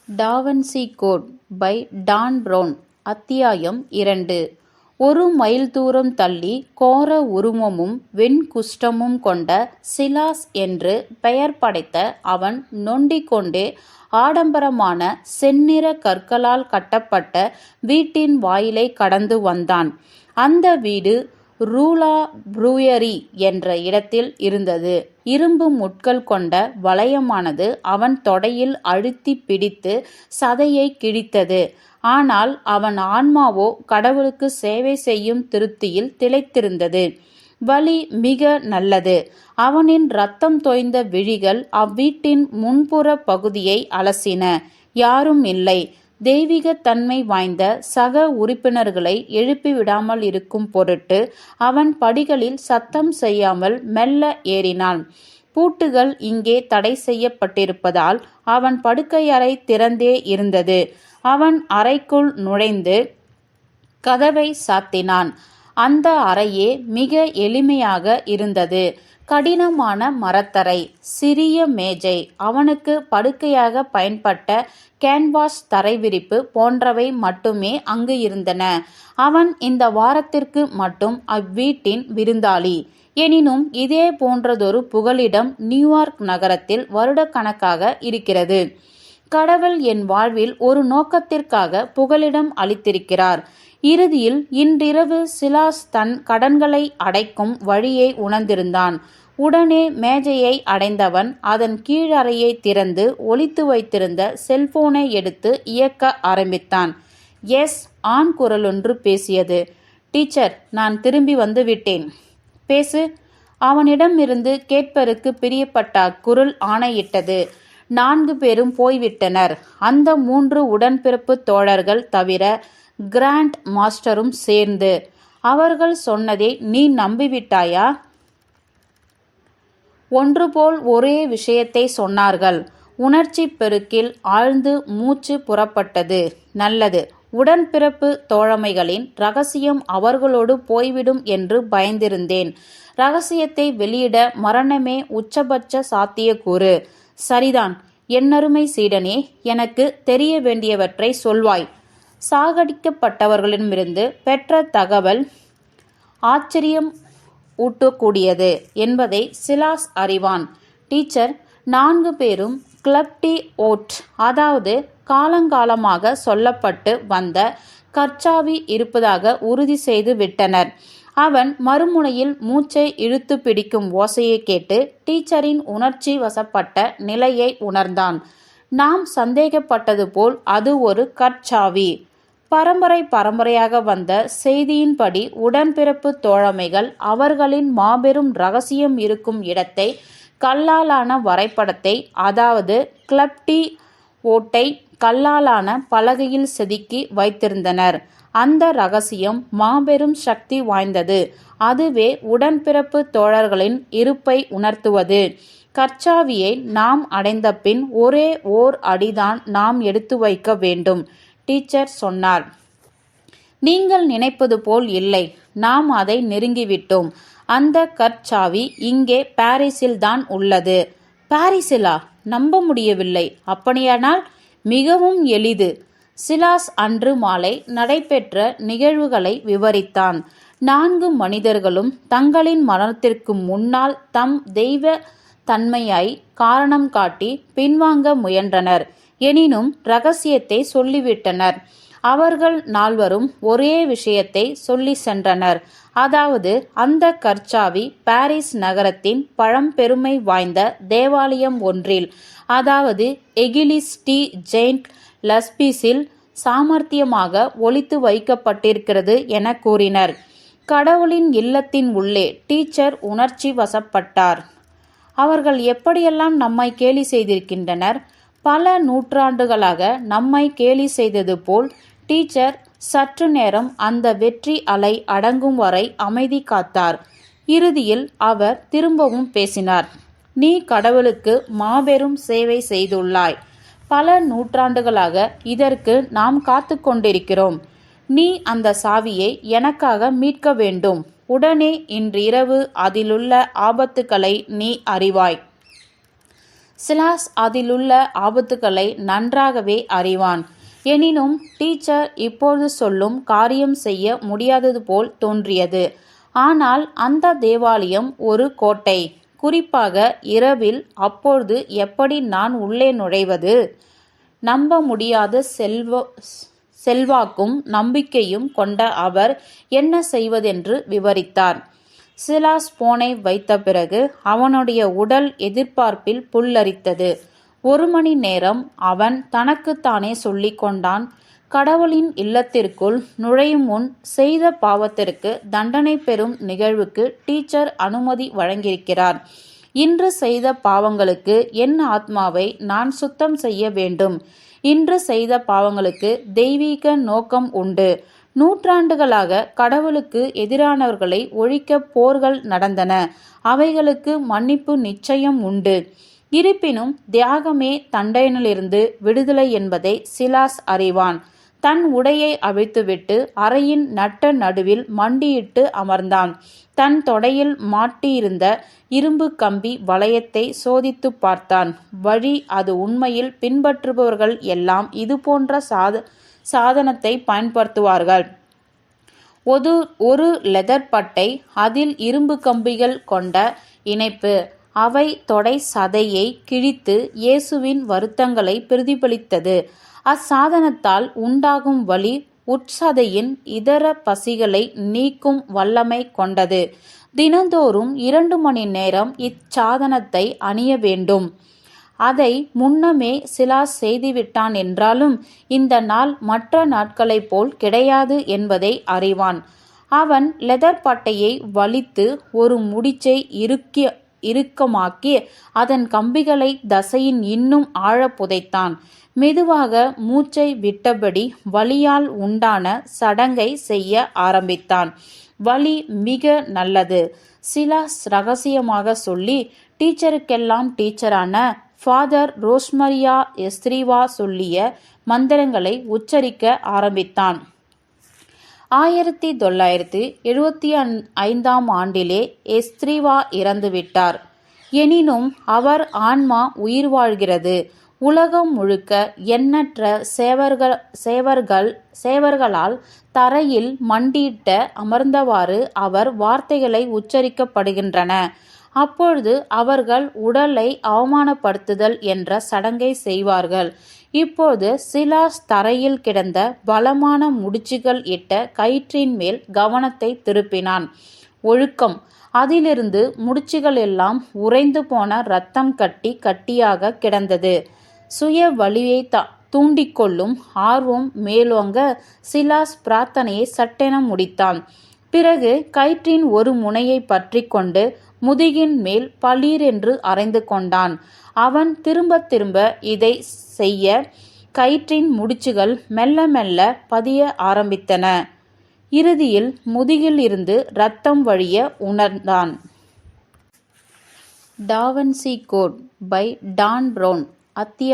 Da Vinci Code by Dan Brown. அத்தியாயம் 2. 1 mile தூரம் தள்ளி கோர உருவமும் வெண்குஷ்டமும் கொண்ட சிலாஸ் என்று பெயர் படைத்த அவன் நொண்டிக்கொண்டே ஆடம்பரமான செந்நிற கற்களால் கட்டப்பட்ட வீட்டின் வாயிலை கடந்து வந்தான். அந்த வீடு ரூலா ப்ரூயரி என்ற இடத்தில் இருந்தது. இரும்பு முட்கள் கொண்ட வளையமானது அவன் தொடையில் அழுத்தி பிடித்து சதையை கிழித்தது. ஆனால் அவன் ஆன்மாவோ கடவுளுக்கு சேவை செய்யும் திருப்தியில் திளைத்திருந்தது. வலி மிக நல்லது. அவனின் இரத்தம் தோய்ந்த விழிகள் அவ்வீட்டின் முன்புற பகுதியை அலசின. யாரும் இல்லை. தெய்வீக தன்மை வாய்ந்த சக உறுப்பினர்களை எழுப்பிவிடாமல் இருக்கும் பொருட்டு அவன் படிகளில் சத்தம் செய்யாமல் மெல்ல ஏறினான். பூட்டுகள் இங்கே தடை செய்யப்பட்டிருப்பதால் அவன் படுக்கையறை திறந்தே இருந்தது. அவன் அறைக்குள் நுழைந்து கதவை சாத்தினான். அந்த அறையே மிக எளிமையாக இருந்தது. கடினமான மரத்தரை, சிறிய மேஜை, அவனுக்கு படுக்கையாக பயன்பட்ட கேன்வாஸ் தரைவிரிப்பு போன்றவை மட்டுமே அங்கு இருந்தன. அவன் இந்த வாரத்திற்கு மட்டும் அவ்வீட்டின் விருந்தாளி. எனினும் இதே போன்றதொரு புகலிடம் நியூயார்க் நகரத்தில் வருடக்கணக்காக இருக்கிறது. கடவுள் என் வாழ்வில் ஒரு நோக்கத்திற்காக புகலிடம் அளித்திருக்கிறார். இறுதியில் இன்றிரவு சிலாஸ் தன் கடன்களை அடைக்கும் வழியை உணர்ந்திருந்தான். உடனே மேஜையை அடைந்தவன் அதன் கீழறையை திறந்து ஒளித்து வைத்திருந்த செல்போனை எடுத்து இயக்க ஆரம்பித்தான். எஸ், ஆண் குரலொன்று பேசியது. டீச்சர், நான் திரும்பி வந்து விட்டேன். பேசு. அவனிடமிருந்து கேட்பருக்கு பிரியப்பட்ட அக்குரல் ஆணையிட்டது. 4 பேரும் போய்விட்டனர். அந்த 3 உடன்பிறப்பு தோழர்கள் தவிர கிராண்ட் மாஸ்டரும் சேர்ந்து. அவர்கள் சொன்னதை நீ நம்பிவிட்டாயா? ஒன்றுபோல் ஒரே விஷயத்தை சொன்னார்கள். உணர்ச்சி பெருக்கில் ஆழ்ந்து மூச்சு புறப்பட்டது. நல்லது. உடன்பிறப்பு தோழமைகளின் ரகசியம் அவர்களோடு போய்விடும் என்று பயந்திருந்தேன். ரகசியத்தை வெளியிட மரணமே உச்சபட்ச சாத்தியக்கூறு. சரிதான். என்னருமை சீடனே, எனக்கு தெரிய வேண்டியவற்றை சொல்வாய். சாகடிக்கப்பட்டவர்களிடமிருந்து பெற்ற தகவல் ஆச்சரியம் ஊட்டக்கூடியது என்பதை சிலாஸ் அறிவான். டீச்சர், 4 பேரும் கிளப் டி ஓட், அதாவது காலங்காலமாக சொல்லப்பட்டு வந்த கற்சாவி இருப்பதாக உறுதி செய்து விட்டனர். அவன் மறுமுனையில் மூச்சை இழுத்து பிடிக்கும் ஓசையை கேட்டு டீச்சரின் உணர்ச்சி வசப்பட்ட நிலையை உணர்ந்தான். நாம் சந்தேகப்பட்டது போல் அது ஒரு கற்சாவி. பரம்பரையாக வந்த செய்தியின்படி உடன்பிறப்பு தோழமைகள் அவர்களின் மாபெரும் ரகசியம் இருக்கும் இடத்தை, கல்லாலான வரைபடத்தை, அதாவது கிளப் டி ஓட்டை கல்லாலான பலகையில் செதுக்கி வைத்திருந்தனர். அந்த ரகசியம் மாபெரும் சக்தி வாய்ந்தது. அதுவே உடன்பிறப்பு தோழர்களின் இருப்பை உணர்த்துவது. கற்சாவியை நாம் அடைந்த பின் ஒரே ஓர் அடிதான் நாம் எடுத்து வைக்க வேண்டும், டீச்சர் சொன்னார். நீங்கள் நினைப்பது போல் இல்லை. நாம் அதை நெருங்கிவிட்டோம். அந்த கற்சாவி இங்கே பாரிஸில் தான் உள்ளது. பாரிஸிலா? நம்ப முடியவில்லை. அப்படியானால் மிகவும் எளிது. சிலாஸ் அன்று மாலை நடைபெற்ற நிகழ்வுகளை விவரித்தான். 4 மனிதர்களும் தங்களின் மரணத்திற்கு முன்னால் தம் தெய்வ தன்மையை காரணம் காட்டி பின்வாங்க முயன்றனர். எனினும் இரகசியத்தை சொல்லிவிட்டனர். அவர்கள் 4வரும் ஒரே விஷயத்தை சொல்லி சென்றனர். அதாவது அந்த கற்சாவி பாரிஸ் நகரத்தின் பழம்பெருமை வாய்ந்த தேவாலயம் ஒன்றில், அதாவது எகிலிஸ் டி ஜெயிண்ட் லஸ்பீஸில் சாமர்த்தியமாக ஒளித்து வைக்கப்பட்டிருக்கிறது என கூறினர். கடவுளின் இல்லத்தின் உள்ளே டீச்சர் உணர்ச்சி வசப்பட்டார். அவர்கள் எப்படியெல்லாம் நம்மை கேலி செய்திருக்கின்றனர். பல நூற்றாண்டுகளாக நம்மை கேலி செய்தது போல். டீச்சர் சற்று நேரம் அந்த வெற்றி அலை அடங்கும் வரை அமைதி காத்தார். இறுதியில் அவர் திரும்பவும் பேசினார். நீ கடவுளுக்கு மாபெரும் சேவை செய்துள்ளாய். பல நூற்றாண்டுகளாக இதற்கு நாம் காத்து கொண்டிருக்கிறோம். நீ அந்த சாவியை எனக்காக மீட்க வேண்டும். உடனே இன்று இரவு அதிலுள்ள ஆபத்துக்களை நீ அறிவாய். சிலாஸ் அதிலுள்ள ஆபத்துக்களை நன்றாகவே அறிவான். எனினும் டீச்சர் இப்போது சொல்லும் காரியம் செய்ய முடியாதது போல் தோன்றியது. ஆனால் அந்த தேவாலயம் ஒரு கோட்டை. குறிப்பாக இரவில். அப்பொழுது எப்படி நான் உள்ளே நுழைவது? நம்ப முடியாத செல்வாக்கும் நம்பிக்கையும் கொண்ட அவர் என்ன செய்வதென்று விவரித்தார். சிலாஸ் போனை வைத்த பிறகு அவனுடைய உடல் எதிர்பார்ப்பில் புல்லரித்தது. 1 மணி நேரம் அவன் தனக்குத்தானே சொல்லிக் கொண்டான். கடவுளின் இல்லத்திற்குள் நுழையும் முன் செய்த பாவத்திற்கு தண்டனை பெறும் நிகழ்வுக்கு டீச்சர் அனுமதி வழங்கியிருக்கிறார். இன்று செய்த பாவங்களுக்கு என் ஆத்மாவை நான் சுத்தம் செய்ய வேண்டும். இன்று செய்த பாவங்களுக்கு தெய்வீக நோக்கம் உண்டு. நூற்றாண்டுகளாக கடவுளுக்கு எதிரானவர்களை ஒழிக்க போர்கள் நடந்தன. அவைகளுக்கு மன்னிப்பு நிச்சயம் உண்டு. இருப்பினும் தியாகமே தண்டனையிலிருந்து விடுதலை என்பதை சிலாஸ் அறிவான். தன் உடையை அவிழ்த்துவிட்டு அறையின் நட்ட நடுவில் மண்டியிட்டு அமர்ந்தான். தன் தொடையில் மாட்டியிருந்த இரும்பு கம்பி வளையத்தை சோதித்து பார்த்தான். வழி அது உண்மையில் பின்பற்றுபவர்கள் எல்லாம் இதுபோன்ற சாதனத்தை பயன்படுத்துவார்கள். ஒரு லெதர் பட்டை, அதில் இரும்பு கம்பிகள் கொண்ட இணைப்பு. அவை தொடை சதையை கிழித்து இயேசுவின் வருத்தங்களை பிரதிபலித்தது. அச்சாதனத்தால் உண்டாகும் வலி உட்சதையின் இதர பசிகளை நீக்கும் வல்லமை கொண்டது. தினந்தோறும் 2 மணி நேரம் இச்சாதனத்தை அணிய வேண்டும். அதை முன்னமே சிலாஸ் செய்துவிட்டான் என்றாலும் இந்த நாள் மற்ற நாட்களைப் போல் கிடையாது என்பதை அறிவான். அவன் லெதர் பட்டையை வலித்து ஒரு முடிச்சை இறுக்கமாக்கி அதன் கம்பிகளை தசையின் இன்னும் ஆழ புதைத்தான். மெதுவாக மூச்சை விட்டபடி வலியால் உண்டான சடங்கை செய்ய ஆரம்பித்தான். வலி மிக நல்லது, சிலாஸ் ரகசியமாக சொல்லி டீச்சருக்கெல்லாம் டீச்சரான ஃபாதர் ரோஸ்மரியா எஸ்திரிவா சொல்லிய மந்திரங்களை உச்சரிக்க ஆரம்பித்தான். 1975ஆம் ஆண்டிலே எஸ்திரிவா இறந்துவிட்டார். எனினும் அவர் ஆன்மா உயிர் வாழ்கிறது. உலகம் முழுக்க எண்ணற்ற சேவர்களால் தரையில் மண்டியிட்ட அமர்ந்தவாறு அவர் வார்த்தைகளை உச்சரிக்கப்படுகின்றன. அப்பொழுது அவர்கள் உடலை அவமானப்படுத்துதல் என்ற சடங்கை செய்வார்கள். இப்போது சிலாஸ் தரையில் கிடந்த பலமான முடிச்சுகள் இட்ட கயிற்றின் மேல் கவனத்தை திருப்பினான். ஒழுக்கம். அதிலிருந்து முடிச்சுகள் எல்லாம் உறைந்து போன இரத்தம் கட்டியாக கிடந்தது. சுய வலியை தூண்டிக்கொள்ளும் ஆர்வம் மேலோங்க சிலாஸ் பிரார்த்தனையை சட்டென முடித்தான். பிறகு கயிற்றின் ஒரு முனையை பற்றி கொண்டு முதுகின் மேல் பளீரென்று அறைந்து கொண்டான். அவன் திரும்ப திரும்ப இதை செய்ய கயிற்றின் முடிச்சுகள் மெல்ல மெல்ல பதிய ஆரம்பித்தன. இறுதியில் முதுகில் இருந்து இரத்தம் வழிய உணர்ந்தான். Da Vinci Code by Dan Brown. அத்தியாயம்